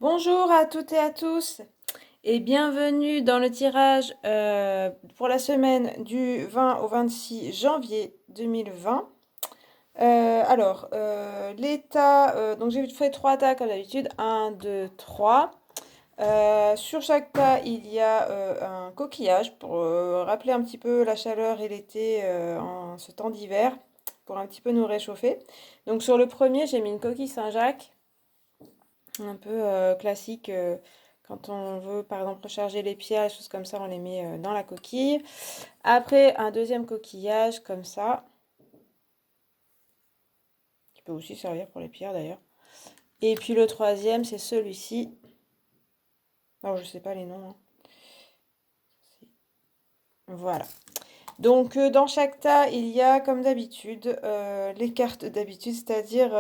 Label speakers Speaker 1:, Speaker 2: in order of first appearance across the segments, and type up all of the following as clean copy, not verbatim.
Speaker 1: Bonjour à toutes et à tous et bienvenue dans le tirage pour la semaine du 20 au 26 janvier 2020. Les tas, donc j'ai fait 3 tas comme d'habitude, 1, 2, 3. Sur chaque tas, il y a un coquillage pour rappeler un petit peu la chaleur et l'été en ce temps d'hiver, pour un petit peu nous réchauffer. Donc sur le premier, j'ai mis une coquille Saint-Jacques un peu classique. Quand on veut, par exemple, recharger les pierres, les choses comme ça, on les met dans la coquille. Après, un deuxième coquillage, comme ça, qui peut aussi servir pour les pierres d'ailleurs. Et puis le troisième, c'est celui-ci. Alors, je sais pas les noms, hein. Voilà. Donc, dans chaque tas, il y a, comme d'habitude, les cartes d'habitude, c'est-à-dire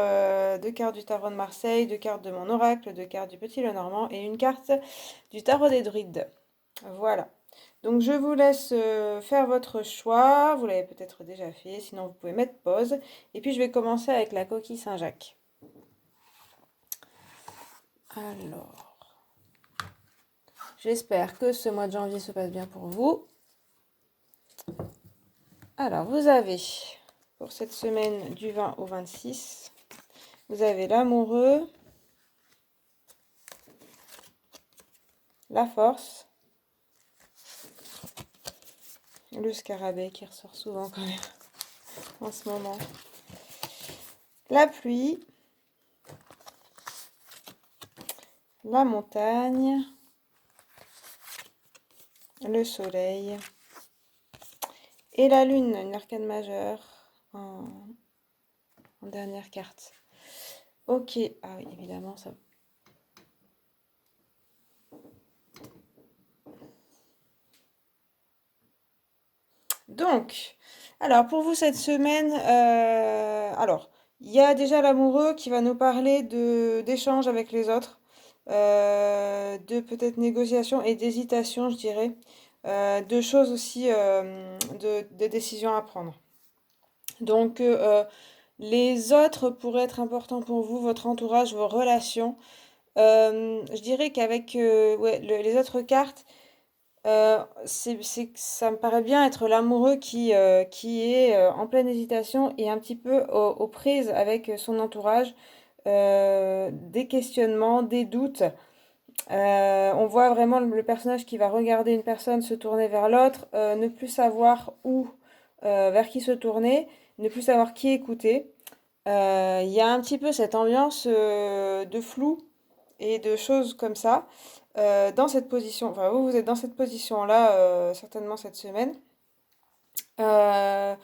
Speaker 1: 2 cartes du tarot de Marseille, 2 cartes de mon oracle, 2 cartes du Petit Lenormand et une carte du tarot des druides. Voilà. Donc, je vous laisse faire votre choix. Vous l'avez peut-être déjà fait, sinon vous pouvez mettre pause. Et puis, je vais commencer avec la coquille Saint-Jacques. Alors, j'espère que ce mois de janvier se passe bien pour vous. Alors, vous avez, pour cette semaine du 20 au 26, vous avez l'amoureux, la force, le scarabée qui ressort souvent quand même en ce moment, la pluie, la montagne, le soleil et la lune, une arcane majeure en dernière carte. Ok, ah oui, évidemment, ça. Donc, alors pour vous cette semaine, il y a déjà l'amoureux qui va nous parler d'échanges avec les autres, de peut-être négociation et d'hésitation, je dirais, de choses aussi, de décisions à prendre. Donc, les autres pourraient être importants pour vous, votre entourage, vos relations. Je dirais qu'avec ouais, les autres cartes, ça me paraît bien être l'amoureux qui est en pleine hésitation et un petit peu aux prises avec son entourage, des questionnements, des doutes. On voit vraiment le personnage qui va regarder une personne se tourner vers l'autre, ne plus savoir où, vers qui se tourner, ne plus savoir qui écouter. Il y a un petit peu cette ambiance de flou et de choses comme ça dans cette position. Enfin, vous êtes dans cette position-là certainement cette semaine. Euh,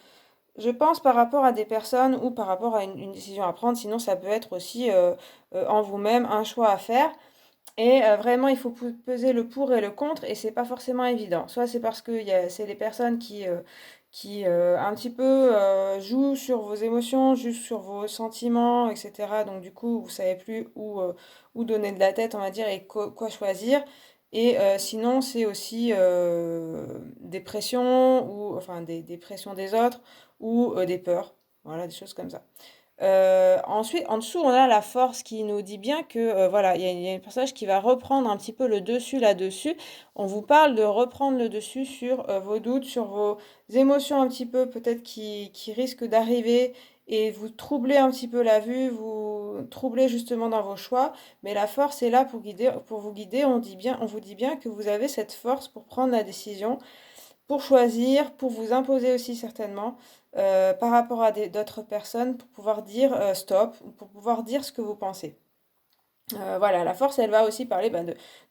Speaker 1: je pense par rapport à des personnes ou par rapport à une décision à prendre. Sinon, ça peut être aussi en vous-même un choix à faire. Et vraiment, il faut peser le pour et le contre, et c'est pas forcément évident. Soit c'est parce que c'est des personnes qui un petit peu jouent sur vos émotions, jouent sur vos sentiments, etc. Donc du coup, vous savez plus où donner de la tête, on va dire, et quoi choisir. Et sinon, c'est aussi des pressions, ou enfin des pressions des autres, ou des peurs. Voilà, des choses comme ça. Ensuite, en dessous, on a la force qui nous dit bien que voilà, il y a un personnage qui va reprendre un petit peu le dessus là-dessus. On vous parle de reprendre le dessus sur vos doutes, sur vos émotions un petit peu peut-être qui risquent d'arriver et vous troubler un petit peu la vue, vous troubler justement dans vos choix. Mais la force est là pour vous guider. On vous dit bien que vous avez cette force pour prendre la décision, pour choisir, pour vous imposer aussi certainement par rapport à d'autres personnes, pour pouvoir dire stop, ou pour pouvoir dire ce que vous pensez. Voilà, la force, elle va aussi parler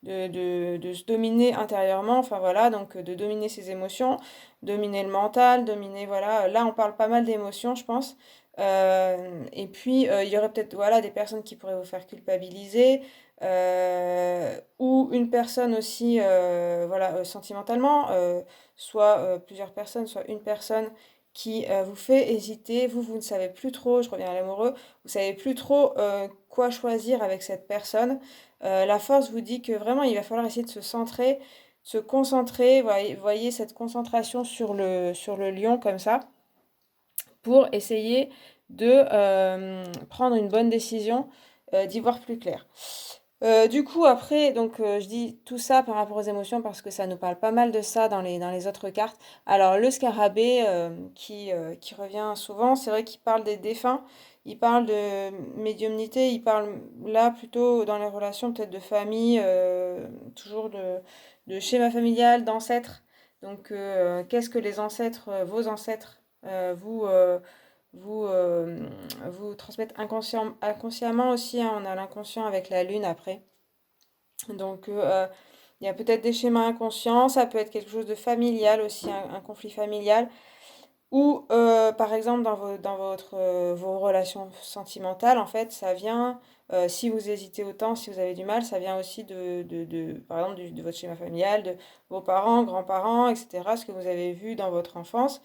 Speaker 1: de se dominer intérieurement, enfin voilà, donc de dominer ses émotions, dominer le mental, dominer, voilà, là on parle pas mal d'émotions, je pense. Et puis, il y aurait peut-être, voilà, des personnes qui pourraient vous faire culpabiliser, ou une personne aussi, voilà, sentimentalement, soit plusieurs personnes, soit une personne qui vous fait hésiter, vous ne savez plus trop, je reviens à l'amoureux, vous savez plus trop quoi choisir avec cette personne. La force vous dit que vraiment il va falloir essayer de se centrer, se concentrer. Voyez cette concentration sur le lion comme ça pour essayer de prendre une bonne décision, d'y voir plus clair. Du coup, après, donc, je dis tout ça par rapport aux émotions parce que ça nous parle pas mal de ça dans les autres cartes. Alors, le scarabée, qui revient souvent, c'est vrai qu'il parle des défunts, il parle de médiumnité, il parle là plutôt dans les relations peut-être de famille, toujours de schéma familial, d'ancêtres. Donc, qu'est-ce que les ancêtres, vos ancêtres, vous, vous transmettent inconsciemment aussi, hein, on a l'inconscient avec la lune après. Donc, il y a peut-être des schémas inconscients, ça peut être quelque chose de familial aussi, un conflit familial, ou par exemple dans vos relations sentimentales, en fait, ça vient, si vous hésitez autant, si vous avez du mal, ça vient aussi par exemple, de votre schéma familial, de vos parents, grands-parents, etc., ce que vous avez vu dans votre enfance.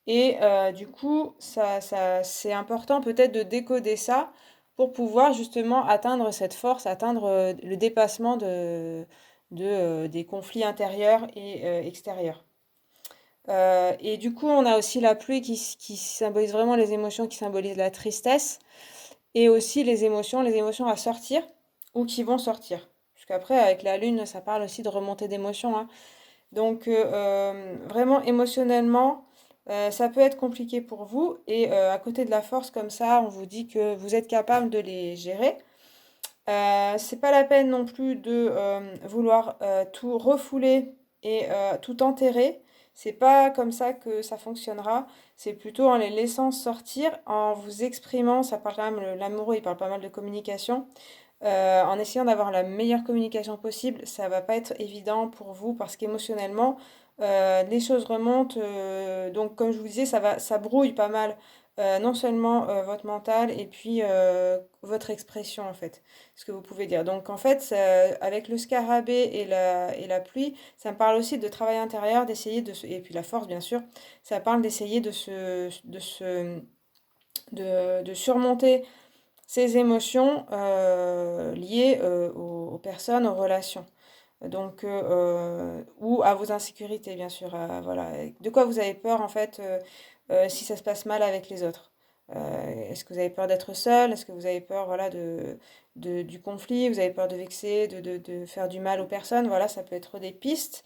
Speaker 1: Et du coup, c'est important peut-être de décoder ça pour pouvoir justement atteindre cette force, atteindre le dépassement des conflits intérieurs et extérieurs. Et du coup, on a aussi la pluie qui symbolise vraiment les émotions, qui symbolise la tristesse, et aussi les émotions à sortir ou qui vont sortir. Puisqu'après, avec la lune, ça parle aussi de remontée d'émotions, hein. Donc, vraiment émotionnellement, ça peut être compliqué pour vous et à côté de la force comme ça, on vous dit que vous êtes capable de les gérer. C'est pas la peine non plus de, vouloir, tout refouler et tout enterrer. C'est pas comme ça que ça fonctionnera. C'est plutôt en les laissant sortir, en vous exprimant, ça parle quand même l'amoureux, il parle pas mal de communication. En essayant d'avoir la meilleure communication possible, ça va pas être évident pour vous parce qu'émotionnellement, les choses remontent. Donc, comme je vous disais, ça brouille pas mal, non seulement votre mental et puis votre expression en fait, ce que vous pouvez dire. Donc, en fait, avec le scarabée et la pluie, ça me parle aussi de travail intérieur, et puis la force bien sûr, ça parle d'essayer de surmonter ces émotions liées aux personnes, aux relations. Donc, ou à vos insécurités, bien sûr. Voilà. De quoi vous avez peur, en fait, si ça se passe mal avec les autres? Est-ce que vous avez peur d'être seul? Est-ce que vous avez peur, voilà, du conflit? Vous avez peur de vexer, de faire du mal aux personnes? Voilà, ça peut être des pistes.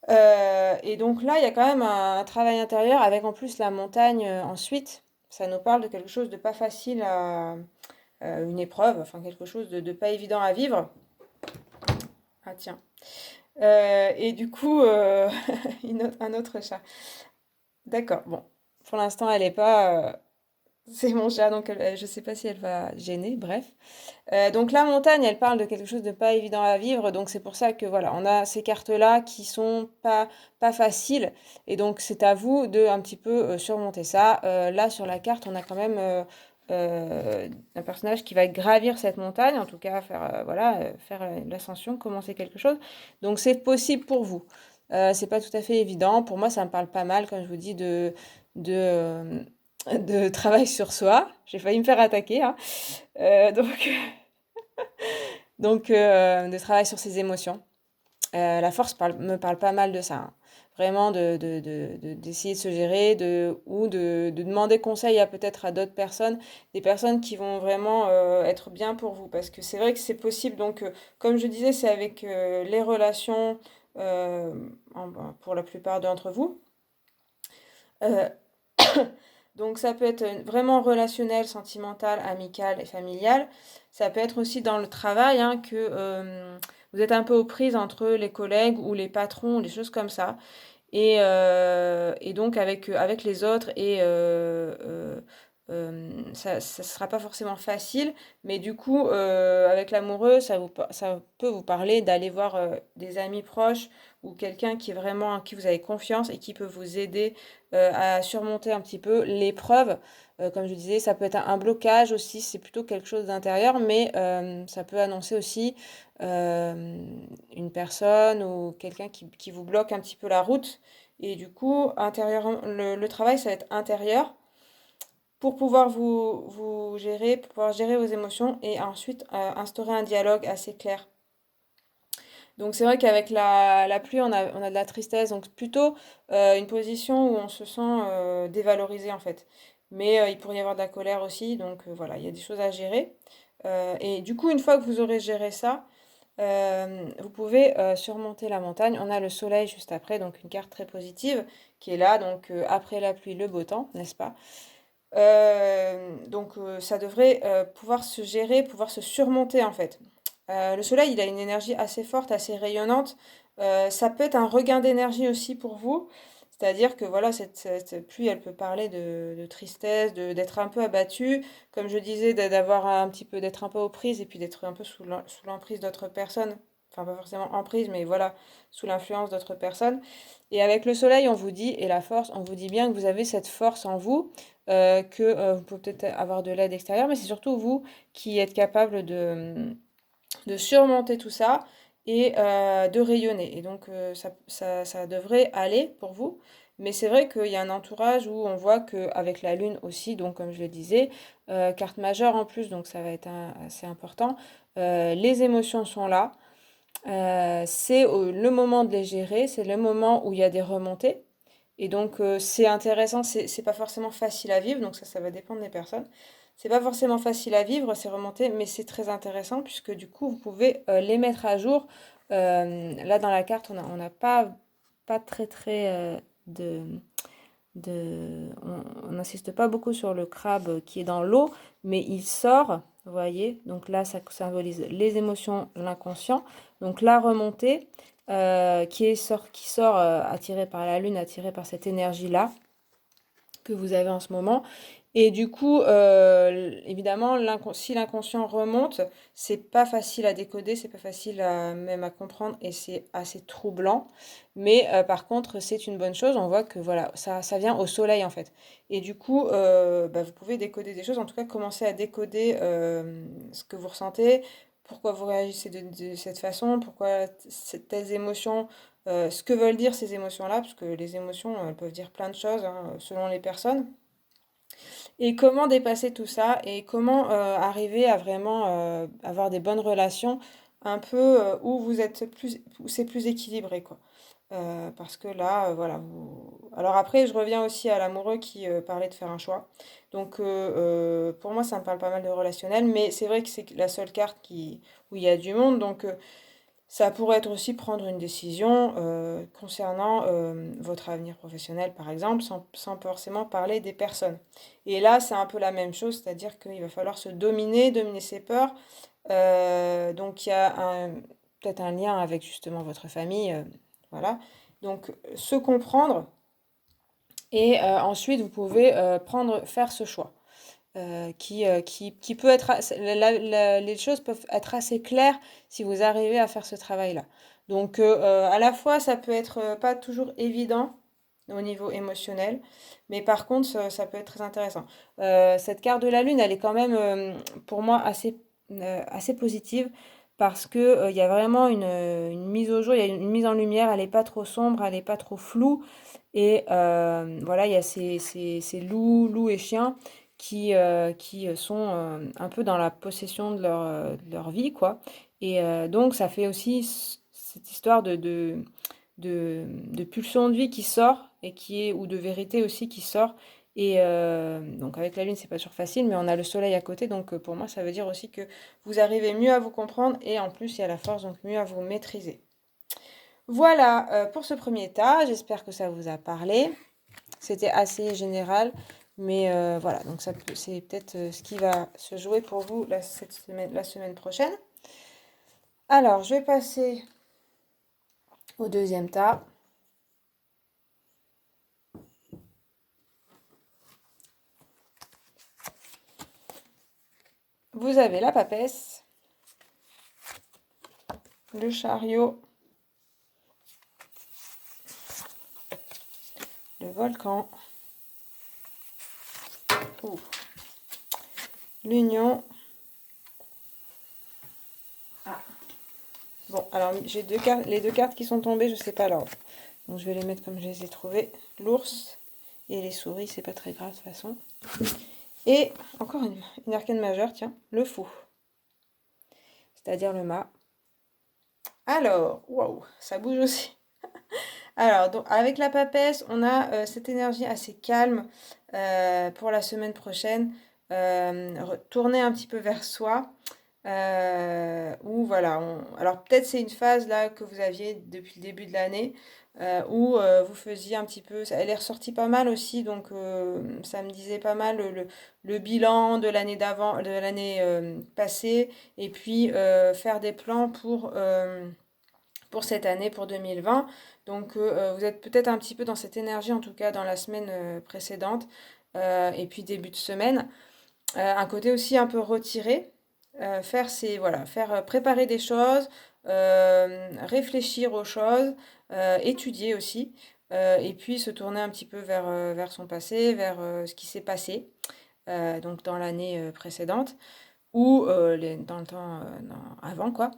Speaker 1: Et donc là, il y a quand même un travail intérieur avec en plus la montagne ensuite. Ça nous parle de quelque chose de pas facile une épreuve, enfin quelque chose de pas évident à vivre. Ah tiens. Et du coup, un autre chat. D'accord, bon. Pour l'instant, elle est pas. C'est mon chat, donc je sais pas si elle va gêner, bref. Donc la montagne, elle parle de quelque chose de pas évident à vivre, donc c'est pour ça que voilà, on a ces cartes-là qui sont pas faciles, et donc c'est à vous de un petit peu surmonter ça. Là sur la carte, on a quand même un personnage qui va gravir cette montagne, en tout cas faire voilà, faire l'ascension, commencer quelque chose. Donc c'est possible pour vous. C'est pas tout à fait évident. Pour moi, ça me parle pas mal, comme je vous dis, de, euh, de travail sur soi. J'ai failli me faire attaquer, hein. Donc, de travail sur ses émotions. La force me parle pas mal de ça, hein. Vraiment d'essayer de se gérer ou de demander conseil à peut-être à d'autres personnes, des personnes qui vont vraiment être bien pour vous. Parce que c'est vrai que c'est possible. Donc, comme je disais, c'est avec les relations euh, pour la plupart d'entre vous. Euh, Donc ça peut être vraiment relationnel, sentimental, amical et familial. Ça peut être aussi dans le travail, hein, que vous êtes un peu aux prises entre les collègues ou les patrons, des choses comme ça. Et donc avec les autres, et ça ne sera pas forcément facile, mais du coup, avec l'amoureux, ça peut vous parler d'aller voir des amis proches ou quelqu'un qui est vraiment en qui vous avez confiance et qui peut vous aider à surmonter un petit peu l'épreuve. Comme je disais, ça peut être un blocage aussi, c'est plutôt quelque chose d'intérieur, mais ça peut annoncer aussi une personne ou quelqu'un qui vous bloque un petit peu la route. Et du coup, le travail, ça va être intérieur pour pouvoir vous gérer, pour pouvoir gérer vos émotions et ensuite instaurer un dialogue assez clair. Donc c'est vrai qu'avec la pluie, on a de la tristesse, donc plutôt une position où on se sent dévalorisé en fait. Mais il pourrait y avoir de la colère aussi, donc voilà, il y a des choses à gérer. Et du coup, une fois que vous aurez géré ça, vous pouvez surmonter la montagne. On a le soleil juste après, donc une carte très positive qui est là. Donc après la pluie, le beau temps, n'est-ce pas? Donc ça devrait pouvoir se gérer, pouvoir se surmonter en fait. Le soleil, il a une énergie assez forte, assez rayonnante. Ça peut être un regain d'énergie aussi pour vous. C'est-à-dire que voilà, cette pluie, elle peut parler de tristesse, d'être un peu abattu. Comme je disais, d'avoir un petit peu, d'être un peu aux prises et puis d'être un peu sous l'emprise d'autres personnes. Enfin, pas forcément en prise, mais voilà, sous l'influence d'autres personnes. Et avec le soleil, on vous dit, et la force, on vous dit bien que vous avez cette force en vous, que vous pouvez peut-être avoir de l'aide extérieure, mais c'est surtout vous qui êtes capable de surmonter tout ça et de rayonner. Et donc ça devrait aller pour vous. Mais c'est vrai qu'il y a un entourage où on voit qu'avec la lune aussi, donc comme je le disais, carte majeure en plus, donc ça va être assez important, les émotions sont là. C'est le moment de les gérer, c'est le moment où il y a des remontées. Et donc, c'est intéressant, c'est pas forcément facile à vivre, donc ça va dépendre des personnes. C'est pas forcément facile à vivre, ces remontées, mais c'est très intéressant puisque du coup, vous pouvez les mettre à jour. Là, dans la carte, on n'a pas très on n'insiste pas beaucoup sur le crabe qui est dans l'eau, mais il sort, vous voyez. Donc là, ça symbolise les émotions, l'inconscient. Donc la remontée qui sort attirée par la lune, attirée par cette énergie-là que vous avez en ce moment. Et du coup, évidemment, si l'inconscient remonte, c'est pas facile à décoder, c'est pas facile même à comprendre et c'est assez troublant. Mais par contre, c'est une bonne chose. On voit que voilà, ça vient au soleil en fait. Et du coup, bah, vous pouvez décoder des choses, en tout cas commencer à décoder ce que vous ressentez, pourquoi vous réagissez de cette façon, pourquoi telles émotions, ce que veulent dire ces émotions-là, parce que les émotions, elles peuvent dire plein de choses hein, selon les personnes. Et comment dépasser tout ça et comment arriver à vraiment avoir des bonnes relations un peu où vous êtes plus, où c'est plus équilibré, quoi. Parce que là, voilà. Alors après, je reviens aussi à l'amoureux qui parlait de faire un choix. Donc pour moi, ça me parle pas mal de relationnel, mais c'est vrai que c'est la seule carte où il y a du monde. Donc ça pourrait être aussi prendre une décision concernant votre avenir professionnel, par exemple, sans forcément parler des personnes. Et là, c'est un peu la même chose, c'est-à-dire qu'il va falloir se dominer ses peurs. Donc, il y a peut-être un lien avec justement votre famille, voilà. Donc, se comprendre et ensuite, vous pouvez faire ce choix qui peut être... les choses peuvent être assez claires si vous arrivez à faire ce travail-là. Donc, à la fois, ça peut être pas toujours évident au niveau émotionnel, mais par contre, ça peut être très intéressant. Cette carte de la Lune, elle est quand même, pour moi, assez positive parce que il y a vraiment une mise au jour, il y a une mise en lumière, elle n'est pas trop sombre, elle n'est pas trop floue. Et voilà, il y a ces loups et chiens qui sont un peu dans la possession de leur vie, quoi. Et donc, ça fait aussi cette histoire de pulsion de vie qui sort et ou de vérité aussi qui sort. Et donc, avec la lune, c'est pas toujours facile, mais on a le soleil à côté. Donc, pour moi, ça veut dire aussi que vous arrivez mieux à vous comprendre et en plus, il y a la force, donc mieux à vous maîtriser. Voilà pour ce premier tas. J'espère que ça vous a parlé. C'était assez général, mais voilà, donc c'est peut-être ce qui va se jouer pour vous la semaine prochaine. Alors, je vais passer au deuxième tas. Vous avez la papesse, le chariot, le volcan, l'union. Ah. Bon, alors j'ai les deux cartes qui sont tombées, je sais pas l'ordre. Donc je vais les mettre comme je les ai trouvées. L'ours et les souris, c'est pas très grave de toute façon. Et encore une arcane majeure, tiens, le fou. C'est-à-dire le mât. Alors, waouh, ça bouge aussi. Alors, donc, avec la papesse, on a cette énergie assez calme pour la semaine prochaine. tourner un petit peu vers soi. Ou voilà, alors peut-être c'est une phase là que vous aviez depuis le début de l'année où vous faisiez un petit peu, elle est ressortie pas mal aussi, donc ça me disait pas mal le bilan de l'année d'avant, de l'année passée, et puis faire des plans pour cette année, pour 2020. Donc vous êtes peut-être un petit peu dans cette énergie, en tout cas dans la semaine précédente, et puis début de semaine. Un côté aussi un peu retiré, faire préparer des choses, réfléchir aux choses, étudier aussi, et puis se tourner un petit peu vers son passé, vers ce qui s'est passé, donc dans l'année précédente ou dans le temps avant, quoi.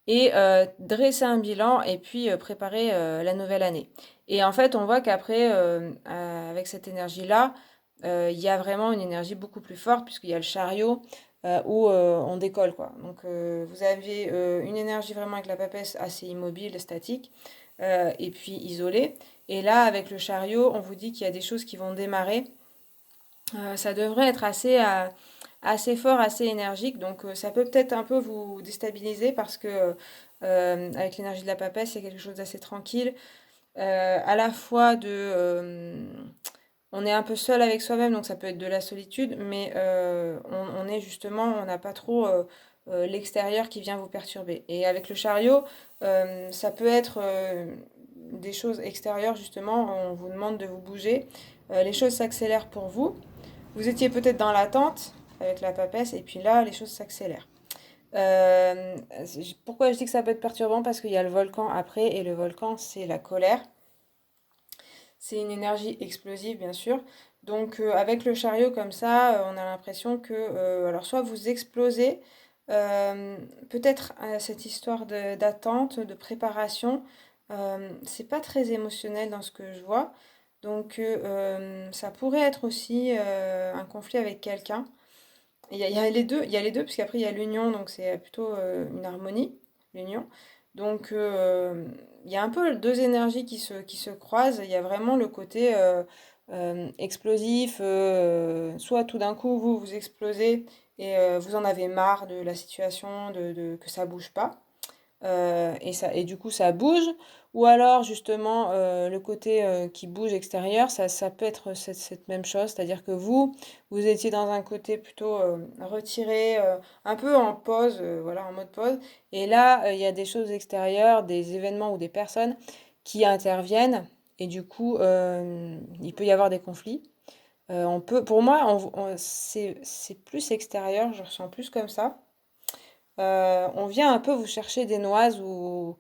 Speaker 1: Et dresser un bilan et puis préparer la nouvelle année. Et en fait, on voit qu'après, avec cette énergie-là, il y a vraiment une énergie beaucoup plus forte puisqu'il y a le chariot où on décolle, quoi. Donc vous avez une énergie vraiment avec la papesse assez immobile, statique, et puis isolée. Et là, avec le chariot, on vous dit qu'il y a des choses qui vont démarrer. Ça devrait être assez fort, assez énergique. Donc ça peut peut-être un peu vous déstabiliser parce que avec l'énergie de la papesse, c'est quelque chose d'assez tranquille. À la fois on est un peu seul avec soi-même, donc ça peut être de la solitude, mais on est justement, on n'a pas trop l'extérieur qui vient vous perturber. Et avec le chariot, ça peut être des choses extérieures, justement, on vous demande de vous bouger. Les choses s'accélèrent pour vous. Vous étiez peut-être dans l'attente avec la papesse, et puis là, les choses s'accélèrent. Euh, Pourquoi je dis que ça peut être perturbant? Parce qu'il y a le volcan après, et le volcan, c'est la colère. C'est une énergie explosive, bien sûr. Donc, avec le chariot comme ça, on a l'impression que, alors, soit vous explosez, euh, peut-être cette histoire d'attente, de préparation, c'est pas très émotionnel dans ce que je vois. Donc, ça pourrait être aussi un conflit avec quelqu'un. Il y a les deux, il y a les deux, parce qu'après il y a l'union, donc c'est plutôt une harmonie, l'union. Donc il y a un peu deux énergies qui se croisent. Il y a vraiment le côté explosif, soit tout d'un coup vous explosez et vous en avez marre de la situation, que ça bouge pas. Et du coup, ça bouge. Ou alors, justement, le côté qui bouge extérieur, ça peut être cette même chose. C'est-à-dire que vous étiez dans un côté plutôt retiré, un peu en pause, voilà, en mode pause. Et là, il y a des choses extérieures, des événements ou des personnes qui interviennent. Et du coup, il peut y avoir des conflits. Pour moi, c'est plus extérieur, je ressens plus comme ça. On vient un peu vous chercher des noises où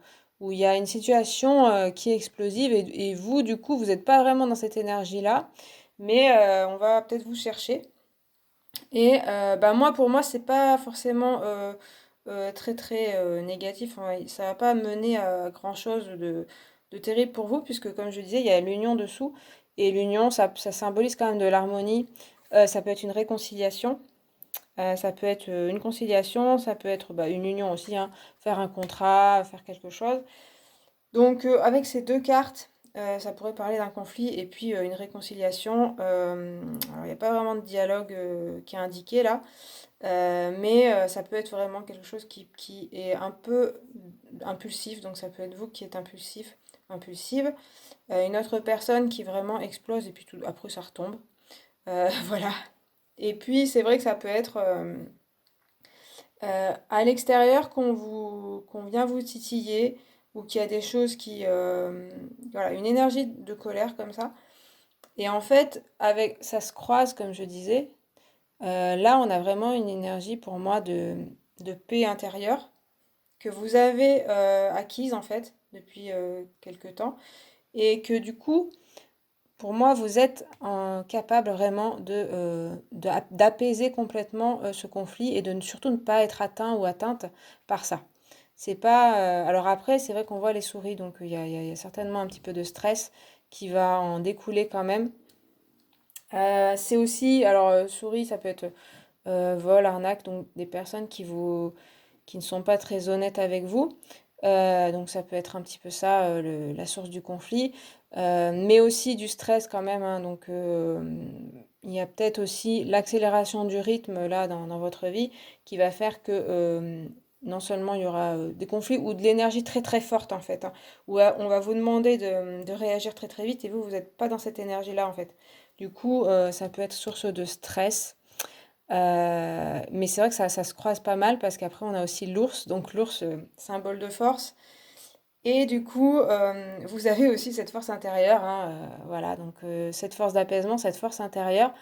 Speaker 1: il y a une situation qui est explosive et vous, du coup, vous n'êtes pas vraiment dans cette énergie-là, mais on va peut-être vous chercher. Et bah moi, pour moi, c'est pas forcément très très négatif, hein. Ça va pas mener à grand-chose de terrible pour vous, puisque comme je disais, il y a l'union dessous, et l'union, ça symbolise quand même de l'harmonie. Ça peut être une réconciliation. Ça peut être une conciliation, ça peut être bah, une union aussi, hein, faire un contrat, faire quelque chose. Donc avec ces deux cartes, ça pourrait parler d'un conflit et puis une réconciliation. Alors il n'y a pas vraiment de dialogue qui est indiqué là, mais ça peut être vraiment quelque chose qui est un peu impulsif, donc ça peut être vous qui êtes impulsif, impulsive, une autre personne qui vraiment explose et puis tout, après ça retombe. Voilà. Et puis c'est vrai que ça peut être à l'extérieur qu'on vient vous titiller ou qu'il y a des choses voilà, une énergie de colère comme ça. Et en fait, avec ça se croise, comme je disais. Là, on a vraiment une énergie pour moi de paix intérieure que vous avez acquise en fait depuis quelque temps et que du coup, pour moi, vous êtes capable vraiment d'apaiser complètement ce conflit et de surtout ne pas être atteint ou atteinte par ça. C'est pas. Alors après, c'est vrai qu'on voit les souris, donc il y a certainement un petit peu de stress qui va en découler quand même. C'est aussi, alors souris, ça peut être vol, arnaque, donc des personnes qui ne sont pas très honnêtes avec vous. Donc ça peut être un petit peu ça, la source du conflit, mais aussi du stress quand même, hein. Donc il y a peut-être aussi l'accélération du rythme là dans votre vie qui va faire que non seulement il y aura des conflits ou de l'énergie très très forte en fait, hein, où on va vous demander de réagir très très vite et vous n'êtes pas dans cette énergie-là en fait. Du coup, ça peut être source de stress. Mais c'est vrai que ça se croise pas mal parce qu'après on a aussi l'ours, donc l'ours, symbole de force. Et du coup, vous avez aussi cette force intérieure, hein, voilà, donc cette force d'apaisement, cette force intérieure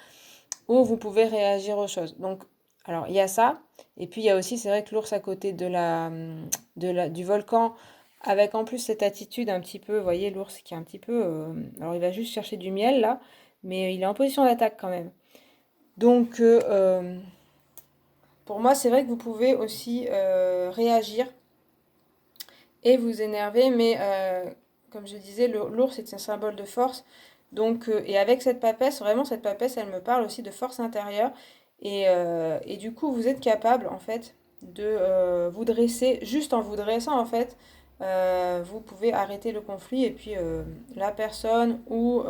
Speaker 1: où vous pouvez réagir aux choses. Donc, alors il y a ça, et puis il y a aussi, c'est vrai que l'ours à côté du volcan, avec en plus cette attitude un petit peu, vous voyez, l'ours qui est un petit peu, alors il va juste chercher du miel là, mais il est en position d'attaque quand même. Donc, pour moi, c'est vrai que vous pouvez aussi réagir et vous énerver, mais comme je disais, l'ours est un symbole de force. Donc, et avec cette papesse, vraiment cette papesse, elle me parle aussi de force intérieure. Et du coup, vous êtes capable, en fait, de vous dresser, juste en vous dressant, en fait, vous pouvez arrêter le conflit et puis la personne ou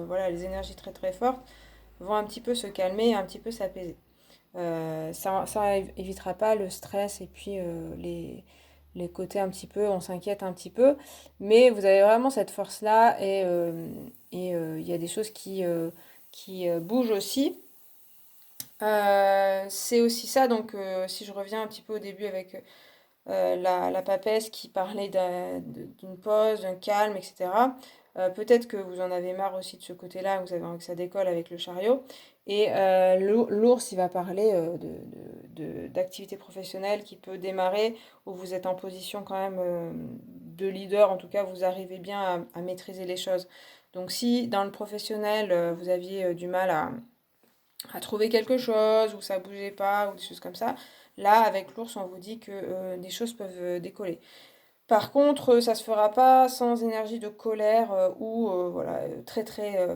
Speaker 1: voilà, les énergies très très fortes vont un petit peu se calmer et un petit peu s'apaiser. Ça évitera pas le stress et puis les côtés un petit peu, on s'inquiète un petit peu, mais vous avez vraiment cette force-là et il y a des choses qui bougent aussi. C'est aussi ça, donc si je reviens un petit peu au début avec la papesse qui parlait d'une pause, d'un calme, etc. Peut-être que vous en avez marre aussi de ce côté-là, vous avez envie que ça décolle avec le chariot. Et l'ours, il va parler d'activité professionnelle qui peut démarrer, où vous êtes en position quand même de leader, en tout cas vous arrivez bien à maîtriser les choses. Donc si dans le professionnel, vous aviez du mal à trouver quelque chose, ou ça bougeait pas, ou des choses comme ça, là, avec l'ours, on vous dit que des choses peuvent décoller. Par contre, ça se fera pas sans énergie de colère ou voilà, très très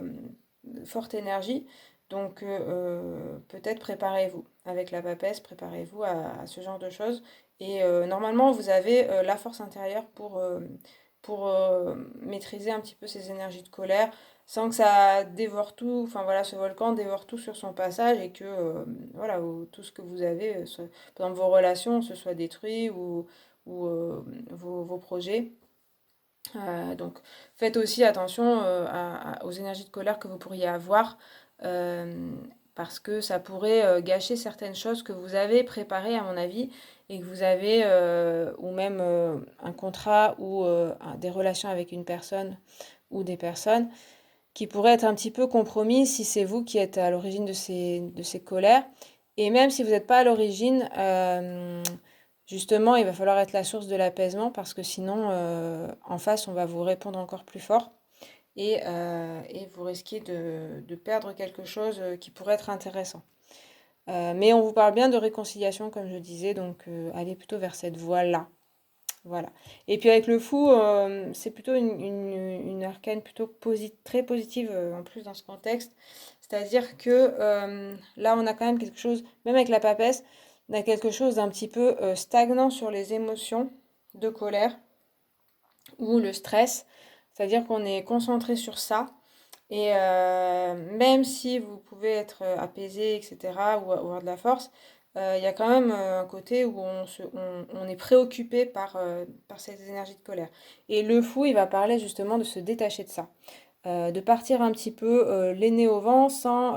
Speaker 1: forte énergie. Donc peut-être préparez-vous avec la papesse, préparez-vous à ce genre de choses. Et normalement, vous avez la force intérieure pour maîtriser un petit peu ces énergies de colère sans que ça dévore tout. Enfin voilà, ce volcan dévore tout sur son passage et que voilà, tout ce que vous avez, par exemple vos relations, se soit détruit ou vos projets. Donc faites aussi attention aux énergies de colère que vous pourriez avoir euh, parce que ça pourrait gâcher certaines choses que vous avez préparées à mon avis et que vous avez ou même un contrat ou des relations avec une personne ou des personnes qui pourraient être un petit peu compromis si c'est vous qui êtes à l'origine de ces colères. Et même si vous n'êtes pas à l'origine, justement, il va falloir être la source de l'apaisement parce que sinon, en face, on va vous répondre encore plus fort et vous risquez de perdre quelque chose qui pourrait être intéressant. Mais on vous parle bien de réconciliation, comme je disais, donc allez plutôt vers cette voie-là. Voilà. Et puis avec le fou, c'est plutôt une arcane plutôt très positive en plus dans ce contexte. C'est-à-dire que là, on a quand même quelque chose, même avec la papesse, on a quelque chose d'un petit peu stagnant sur les émotions de colère ou le stress. C'est-à-dire qu'on est concentré sur ça. Et même si vous pouvez être apaisé, etc., ou avoir de la force, il y a quand même un côté où on est préoccupé par ces énergies de colère. Et le fou, il va parler justement de se détacher de ça. De partir un petit peu les nez au vent sans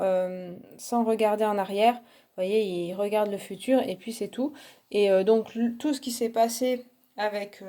Speaker 1: regarder en arrière. Vous voyez, il regarde le futur et puis c'est tout. Et donc tout ce qui s'est passé avec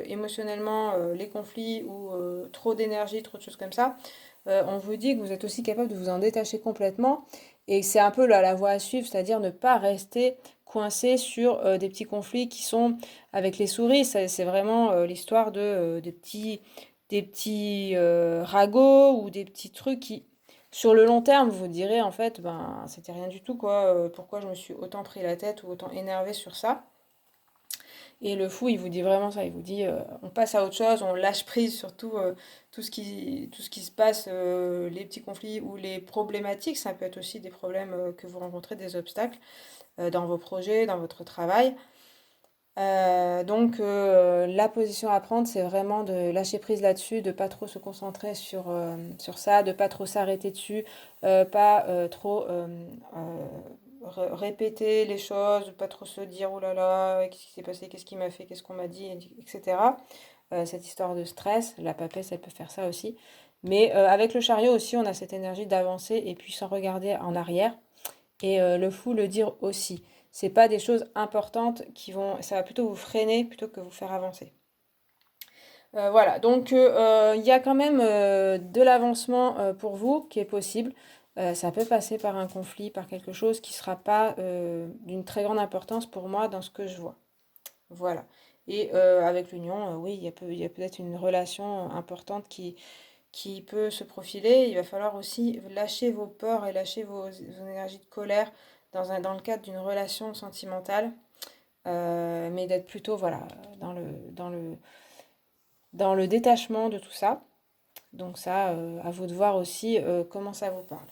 Speaker 1: émotionnellement les conflits ou trop d'énergie, trop de choses comme ça, on vous dit que vous êtes aussi capable de vous en détacher complètement. Et c'est un peu la voie à suivre, c'est-à-dire ne pas rester coincé sur des petits conflits qui sont avec les souris. C'est vraiment l'histoire des petits ragots ou des petits trucs qui, sur le long terme, vous direz en fait, ben, c'était rien du tout, quoi. Pourquoi je me suis autant pris la tête ou autant énervé sur ça? Et le fou, il vous dit vraiment ça. Il vous dit, on passe à autre chose, on lâche prise sur tout ce qui se passe, les petits conflits ou les problématiques. Ça peut être aussi des problèmes que vous rencontrez, des obstacles dans vos projets, dans votre travail. La position à prendre, c'est vraiment de lâcher prise là-dessus, de pas trop se concentrer sur ça, de pas trop s'arrêter dessus, pas trop répéter les choses, de pas trop se dire oh là là, qu'est-ce qui s'est passé, qu'est-ce qui m'a fait, qu'est-ce qu'on m'a dit, etc. Cette histoire de stress, la papesse, elle peut faire ça aussi. Mais avec le chariot aussi, on a cette énergie d'avancer et puis sans regarder en arrière. Et le fou le dire aussi. C'est pas des choses importantes ça va plutôt vous freiner plutôt que vous faire avancer. Voilà, donc il y a quand même de l'avancement pour vous qui est possible. Ça peut passer par un conflit, par quelque chose qui sera pas d'une très grande importance pour moi dans ce que je vois. Voilà. Et avec l'union, oui, il y a peut-être une relation importante qui peut se profiler. Il va falloir aussi lâcher vos peurs et lâcher vos énergies de colère dans le cadre d'une relation sentimentale, mais d'être plutôt voilà, dans le, dans le, dans le détachement de tout ça. Donc ça, à vous de voir aussi comment ça vous parle.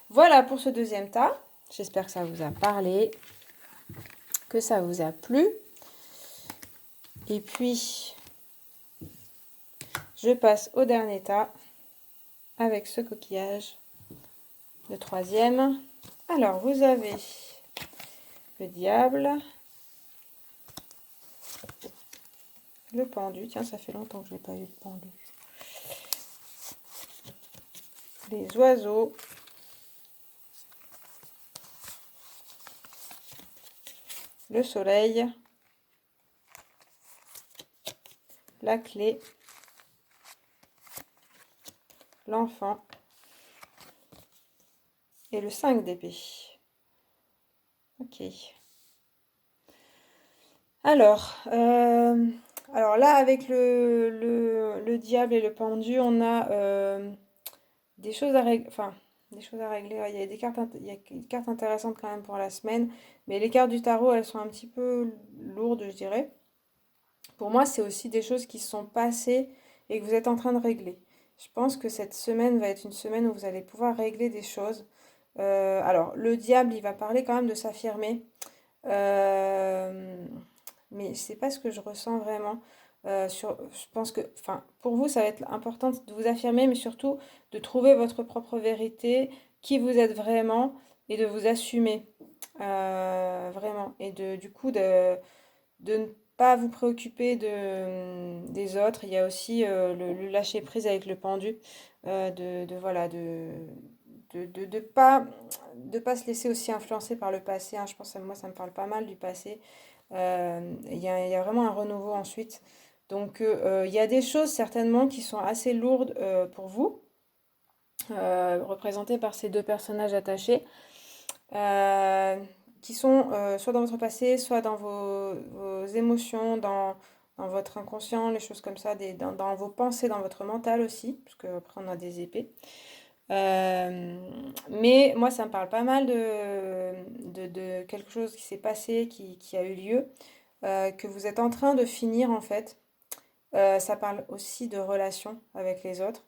Speaker 1: Voilà pour ce deuxième tas. J'espère que ça vous a parlé, que ça vous a plu. Et puis, je passe au dernier tas avec ce coquillage, le troisième. Alors, vous avez le diable, le pendu. Tiens, ça fait longtemps que je n'ai pas eu de pendu. Les oiseaux. Le soleil. La clé. L'enfant. Et le 5 d'épée. Ok. Alors là, avec le diable et le pendu, on a des choses à régler. Enfin, des choses à régler. Ouais, il y a il y a des cartes intéressantes quand même pour la semaine. Mais les cartes du tarot, elles sont un petit peu lourdes, je dirais. Pour moi, c'est aussi des choses qui se sont passées et que vous êtes en train de régler. Je pense que cette semaine va être une semaine où vous allez pouvoir régler des choses. Alors, le diable, il va parler quand même de s'affirmer. Euh, mais c'est pas ce que je ressens vraiment. Je pense que, enfin, pour vous, ça va être important de vous affirmer, mais surtout de trouver votre propre vérité, qui vous êtes vraiment, et de vous assumer vraiment. Et du coup, de ne pas vous préoccuper des autres. Il y a aussi le lâcher prise avec le pendu, voilà, de pas se laisser aussi influencer par le passé, hein. Je pense que moi, ça me parle pas mal du passé. Il y a vraiment un renouveau ensuite. Donc, il y a des choses certainement qui sont assez lourdes pour vous, représentées par ces deux personnages attachés, euh, qui sont soit dans votre passé, soit dans vos émotions, dans votre inconscient, les choses comme ça, dans vos pensées, dans votre mental aussi, parce qu'après on a des épées. Mais moi, ça me parle pas mal de quelque chose qui s'est passé, qui a eu lieu, que vous êtes en train de finir en fait. Ça parle aussi de relations avec les autres,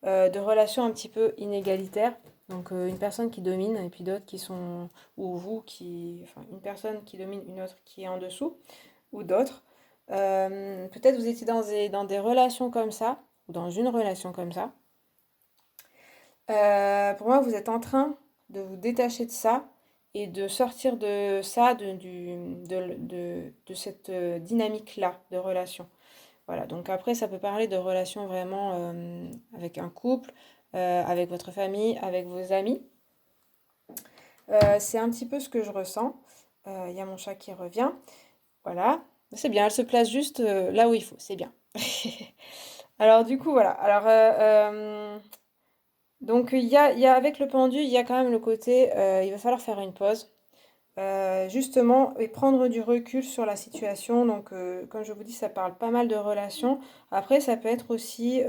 Speaker 1: de relations un petit peu inégalitaires. Donc une personne qui domine et puis d'autres qui sont, ou vous qui, enfin une personne qui domine, une autre qui est en dessous, ou d'autres. Peut-être vous étiez dans des relations comme ça, ou dans une relation comme ça. Pour moi, vous êtes en train de vous détacher de ça et de sortir de ça, de cette dynamique-là de relation. Voilà, donc après, ça peut parler de relations vraiment avec un couple, avec votre famille, avec vos amis. C'est un petit peu ce que je ressens. Il y a mon chat qui revient. Voilà, c'est bien, elle se place juste là où il faut, c'est bien. Alors du coup, voilà. Donc il y a avec le pendu, il y a quand même le côté, il va falloir faire une pause. Justement, et prendre du recul sur la situation. Donc, comme je vous dis, ça parle pas mal de relations. Après, ça peut être aussi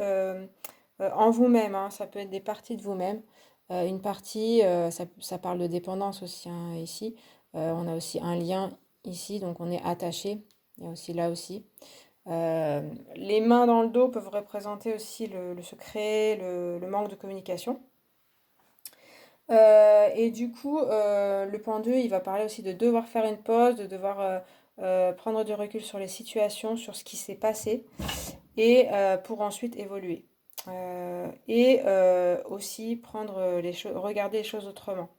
Speaker 1: en vous-même, hein. Ça peut être des parties de vous-même. Une partie, ça parle de dépendance aussi, hein, ici. On a aussi un lien ici, donc on est attaché. Il y a aussi là aussi. Les mains dans le dos peuvent représenter aussi le secret, le manque de communication. Et du coup, le pendu, il va parler aussi de devoir faire une pause, de devoir prendre du recul sur les situations, sur ce qui s'est passé, et pour ensuite évoluer. Aussi prendre les choses, regarder les choses autrement.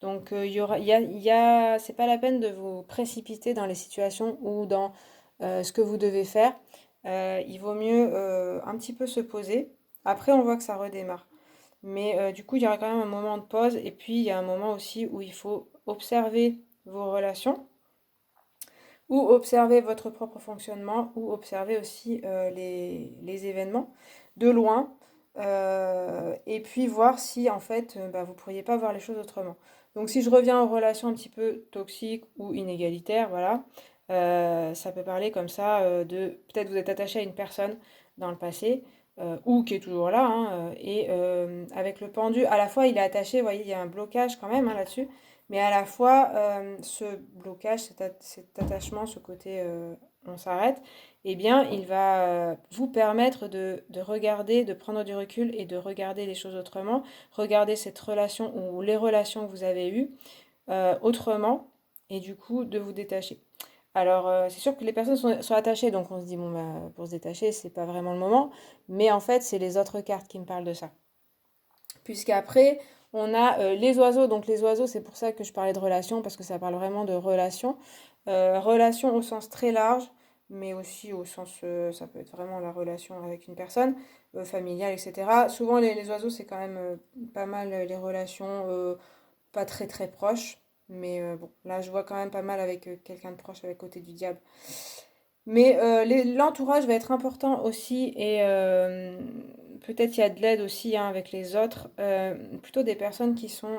Speaker 1: Donc, c'est pas la peine de vous précipiter dans les situations ou dans ce que vous devez faire. Il vaut mieux un petit peu se poser. Après, on voit que ça redémarre. Mais du coup, il y aura quand même un moment de pause. Et puis, il y a un moment aussi où il faut observer vos relations ou observer votre propre fonctionnement ou observer aussi les événements de loin. Et puis voir si en fait bah, vous ne pourriez pas voir les choses autrement. Donc si je reviens aux relations un petit peu toxiques ou inégalitaires, voilà, ça peut parler comme ça de peut-être vous êtes attaché à une personne dans le passé ou qui est toujours là, hein, avec le pendu, à la fois il est attaché, vous voyez, il y a un blocage quand même hein, là-dessus, mais à la fois ce blocage, cet attachement, ce côté on s'arrête, eh bien il va vous permettre de regarder, de prendre du recul et de regarder les choses autrement, regarder cette relation ou les relations que vous avez eues autrement et du coup de vous détacher. Alors, c'est sûr que les personnes sont attachées, donc on se dit, bon, bah, pour se détacher, c'est pas vraiment le moment. Mais en fait, c'est les autres cartes qui me parlent de ça. Puisqu'après, on a les oiseaux. Donc, les oiseaux, c'est pour ça que je parlais de relations, parce que ça parle vraiment de relations. Relations au sens très large, mais aussi au sens, ça peut être vraiment la relation avec une personne, familiale, etc. Souvent, les oiseaux, c'est quand même pas mal les relations pas très très proches. Mais bon, là, je vois quand même pas mal avec quelqu'un de proche, avec côté du diable. Mais l'entourage va être important aussi et peut-être il y a de l'aide aussi hein, avec les autres. Plutôt des personnes qui sont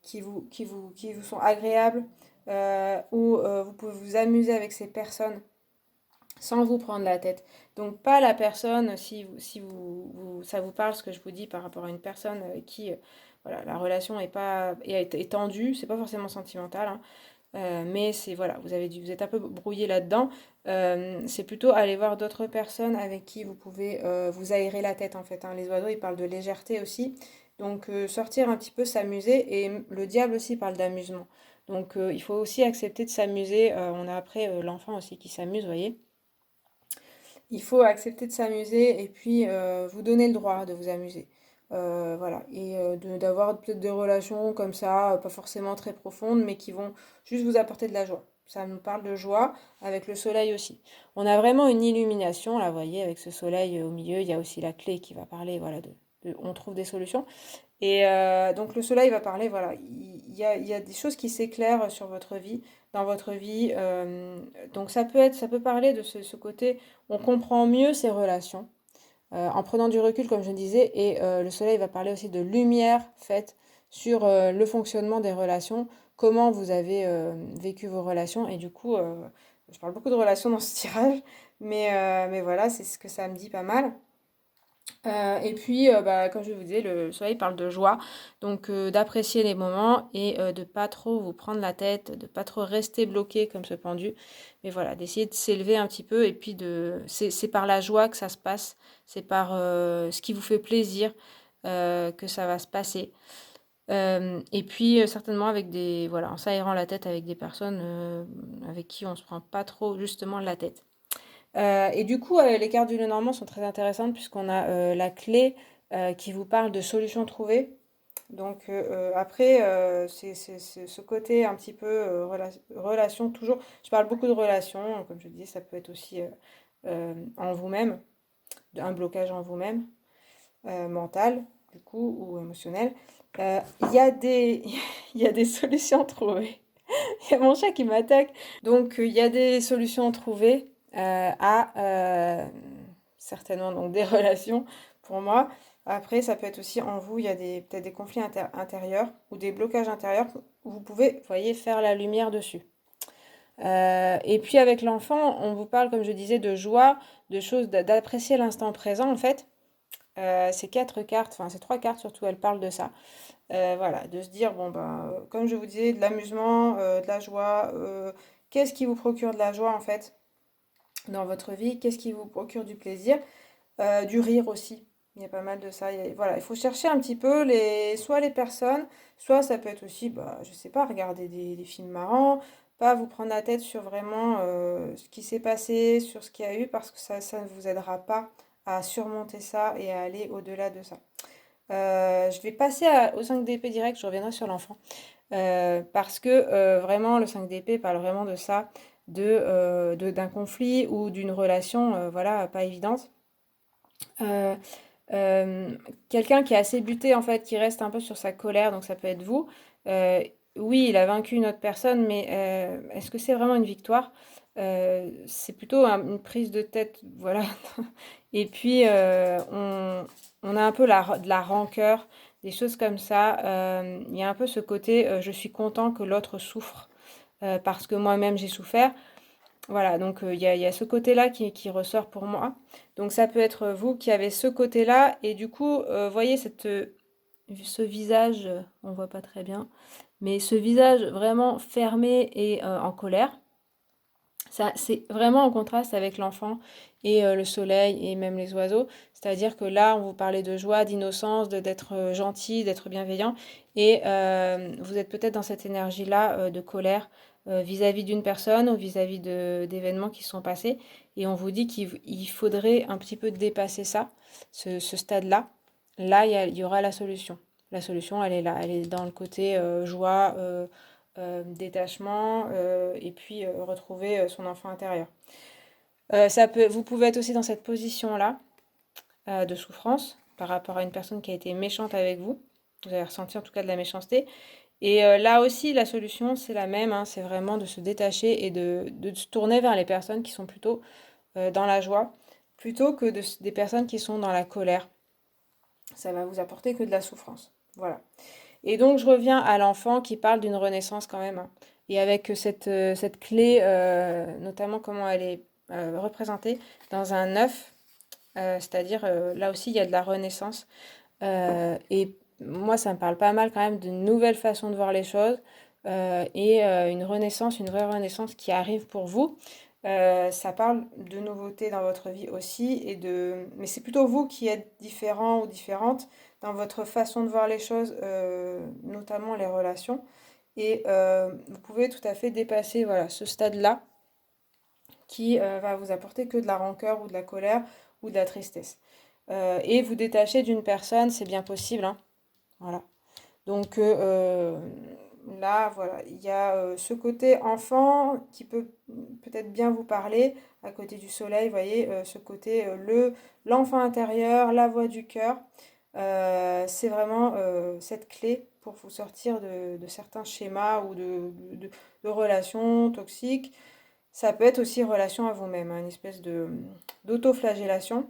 Speaker 1: qui vous sont agréables où vous pouvez vous amuser avec ces personnes sans vous prendre la tête. Donc pas la personne, ça vous parle ce que je vous dis par rapport à une personne qui, voilà, la relation est pas est tendue, c'est pas forcément sentimental, hein, mais c'est voilà, vous êtes un peu brouillé là-dedans. C'est plutôt aller voir d'autres personnes avec qui vous pouvez vous aérer la tête en fait, hein. Les oiseaux, ils parlent de légèreté aussi. Donc sortir un petit peu, s'amuser. Et le diable aussi parle d'amusement. Donc il faut aussi accepter de s'amuser. On a après l'enfant aussi qui s'amuse, vous voyez. Il faut accepter de s'amuser et puis vous donner le droit de vous amuser. Voilà, et d'avoir peut-être des relations comme ça, pas forcément très profondes, mais qui vont juste vous apporter de la joie. Ça nous parle de joie avec le soleil aussi. On a vraiment une illumination, là, vous voyez, avec ce soleil au milieu. Il y a aussi la clé qui va parler, voilà, on trouve des solutions. Et donc le soleil va parler, voilà, il y a des choses qui s'éclairent sur votre vie, dans votre vie. Donc ça peut parler de ce côté, on comprend mieux ses relations en prenant du recul, comme je disais, et le soleil va parler aussi de lumière faite sur le fonctionnement des relations, comment vous avez vécu vos relations. Et du coup, je parle beaucoup de relations dans ce tirage, mais voilà, c'est ce que ça me dit pas mal. Et puis, bah, comme je vous disais, le soleil parle de joie, donc d'apprécier les moments et de pas trop vous prendre la tête, de pas trop rester bloqué comme ce pendu, mais voilà, d'essayer de s'élever un petit peu et puis c'est par la joie que ça se passe, c'est par ce qui vous fait plaisir que ça va se passer. Et puis certainement avec voilà, en s'aérant la tête avec des personnes avec qui on se prend pas trop justement la tête. Et du coup, les cartes du Lenormand sont très intéressantes puisqu'on a la clé qui vous parle de solutions trouvées. Donc après, c'est ce côté un petit peu relation, toujours. Je parle beaucoup de relations, comme je dis, ça peut être aussi en vous-même, un blocage en vous-même, mental, du coup, ou émotionnel. Il y a des, il y a des solutions trouvées. Il y a mon chat qui m'attaque. Donc, il y a des solutions trouvées à certainement donc des relations pour moi. Après, ça peut être aussi en vous, il y a peut-être des conflits intérieurs ou des blocages intérieurs où vous pouvez, vous voyez, faire la lumière dessus. Et puis avec l'enfant, on vous parle, comme je disais, de joie, de choses, d'apprécier l'instant présent en fait. Ces quatre cartes, enfin ces trois cartes surtout, elles parlent de ça. Voilà, de se dire, bon, ben, comme je vous disais, de l'amusement, de la joie. Qu'est-ce qui vous procure de la joie, en fait, dans votre vie? Qu'est-ce qui vous procure du plaisir? Du rire aussi. Il y a pas mal de ça. Voilà, il faut chercher un petit peu soit les personnes, soit ça peut être aussi, bah, je sais pas, regarder des films marrants, pas vous prendre la tête sur vraiment ce qui s'est passé, sur ce qu'il y a eu, parce que ça ne vous aidera pas à surmonter ça et à aller au-delà de ça. Je vais passer au 5 d'épée direct, je reviendrai sur l'enfant. Parce que vraiment, le 5 d'épée parle vraiment de ça, d'un conflit ou d'une relation, voilà, pas évidente. Euh, Quelqu'un qui est assez buté, en fait, qui reste un peu sur sa colère, donc ça peut être vous. Euh, oui, il a vaincu une autre personne, mais est-ce que c'est vraiment une victoire? C'est plutôt une prise de tête, voilà. Et puis, on a un peu de la rancœur, des choses comme ça. Il y a un peu ce côté, je suis content que l'autre souffre, parce que moi-même j'ai souffert. Voilà, donc il y a ce côté-là qui ressort pour moi. Donc ça peut être vous qui avez ce côté-là, et du coup, voyez ce visage, on voit pas très bien, mais ce visage vraiment fermé et en colère. Ça, c'est vraiment en contraste avec l'enfant et le soleil et même les oiseaux. C'est-à-dire que là, on vous parlait de joie, d'innocence, d'être gentil, d'être bienveillant. Et vous êtes peut-être dans cette énergie-là de colère vis-à-vis d'une personne ou vis-à-vis d'événements qui sont passés. Et on vous dit qu'il faudrait un petit peu dépasser ça, ce stade-là. Là, il y aura la solution. La solution, elle est là. Elle est dans le côté joie, détachement et puis retrouver son enfant intérieur. Vous pouvez être aussi dans cette position-là de souffrance par rapport à une personne qui a été méchante avec vous. Vous avez ressenti en tout cas de la méchanceté. Et là aussi, la solution, c'est la même, hein, c'est vraiment de se détacher et de se tourner vers les personnes qui sont plutôt dans la joie, plutôt que des personnes qui sont dans la colère. Ça va vous apporter que de la souffrance. Voilà. Et donc, je reviens à l'enfant qui parle d'une renaissance quand même, hein. Et avec cette clé, notamment comment elle est représentée dans un œuf, c'est-à-dire là aussi, il y a de la renaissance. Et moi, ça me parle pas mal quand même d'une nouvelle façon de voir les choses et une renaissance, une vraie renaissance qui arrive pour vous. Ça parle de nouveautés dans votre vie aussi, mais c'est plutôt vous qui êtes différent ou différente dans votre façon de voir les choses, notamment les relations. Et vous pouvez tout à fait dépasser voilà, ce stade-là qui va vous apporter que de la rancœur ou de la colère ou de la tristesse. Et vous détacher d'une personne, c'est bien possible, hein. Voilà. Donc là, voilà, il y a ce côté enfant qui peut peut-être bien vous parler, à côté du soleil, vous voyez, ce côté, l'enfant intérieur, la voix du cœur. C'est vraiment cette clé pour vous sortir de certains schémas ou de relations toxiques. Ça peut être aussi relation à vous-même, hein, une espèce d'autoflagellation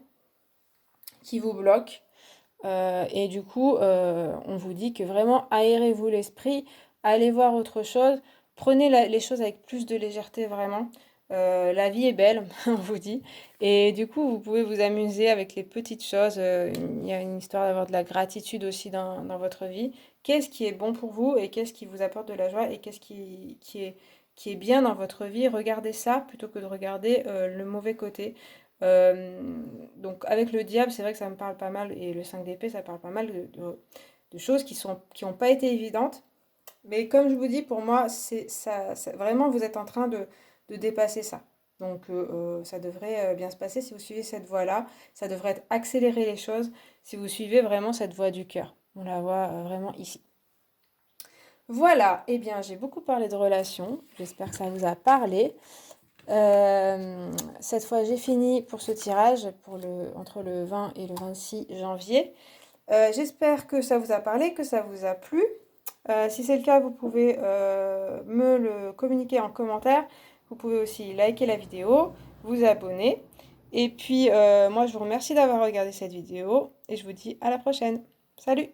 Speaker 1: qui vous bloque. Et du coup, on vous dit que vraiment aérez-vous l'esprit, allez voir autre chose, prenez les choses avec plus de légèreté vraiment. La vie est belle, on vous dit. Et du coup, vous pouvez vous amuser avec les petites choses. Il y a une histoire d'avoir de la gratitude aussi dans votre vie. Qu'est-ce qui est bon pour vous et qu'est-ce qui vous apporte de la joie et qu'est-ce qui est bien dans votre vie? Regardez ça plutôt que de regarder le mauvais côté. Donc avec le diable, c'est vrai que ça me parle pas mal, et le 5 d'épée, ça parle pas mal de choses qui ont pas été évidentes. Mais comme je vous dis, pour moi, c'est ça, vraiment, vous êtes en train de dépasser ça. Donc ça devrait bien se passer si vous suivez cette voie-là. Ça devrait accélérer les choses si vous suivez vraiment cette voie du cœur. On la voit vraiment ici. Voilà, eh bien j'ai beaucoup parlé de relations. J'espère que ça vous a parlé. Cette fois, j'ai fini pour ce tirage entre le 20 et le 26 janvier. J'espère que ça vous a parlé, que ça vous a plu. Si c'est le cas, vous pouvez me le communiquer en commentaire. Vous pouvez aussi liker la vidéo, vous abonner. Et puis, moi, je vous remercie d'avoir regardé cette vidéo et je vous dis à la prochaine. Salut!